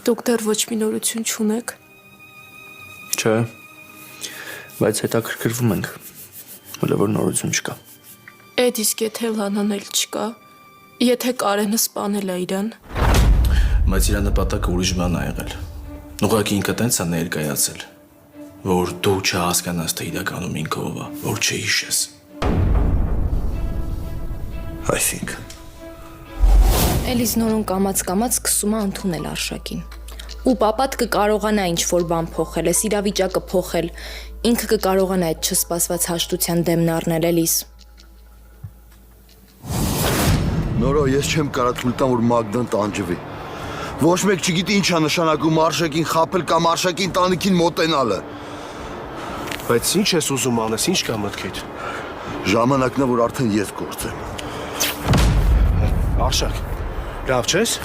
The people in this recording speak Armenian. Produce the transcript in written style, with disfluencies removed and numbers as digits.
Դուք դեռ ոչ մի նորություն չունեք։ Չէ, բայց հետաքրքրվում ենք, հələ որ նորություն չկա։ Էդ իսկ եթե Լանան էլ չկա, եթե Կարենը սպանել է իրան։ Բայց իր նպատակը ուրիշ բան է եղել։ Ուղղակի ինքը տենց է ներկայացել, որ դու չհասկանաս, թե իրականում ինքը ով է, որ չհիշես։ Այսինքն Էլիզնորուն կամաց սկսում է ընդունել Արշակին։ Ու պապատ կկարողանա ինչ-որ բան փոխել, այս իրավիճակը փոխել, ինքը կկարողանա այդ չսպասված հաշտության դեմն առնել Էլիզ։ Նորո, ես չեմ կարող թույլ տամ, որ Մագդան տանջվի։ Ոչ մեկ չգիտի ինչ է նշանակում Արշակին խաբել կամ Արշակին տանիքին մոտենալը։ Բայց ինչ ես ուզում անես, ինչ կա մտքիդ։ Ժամանակն է, որ արդեն ես գործեմ։ Արշակ, լավ չես։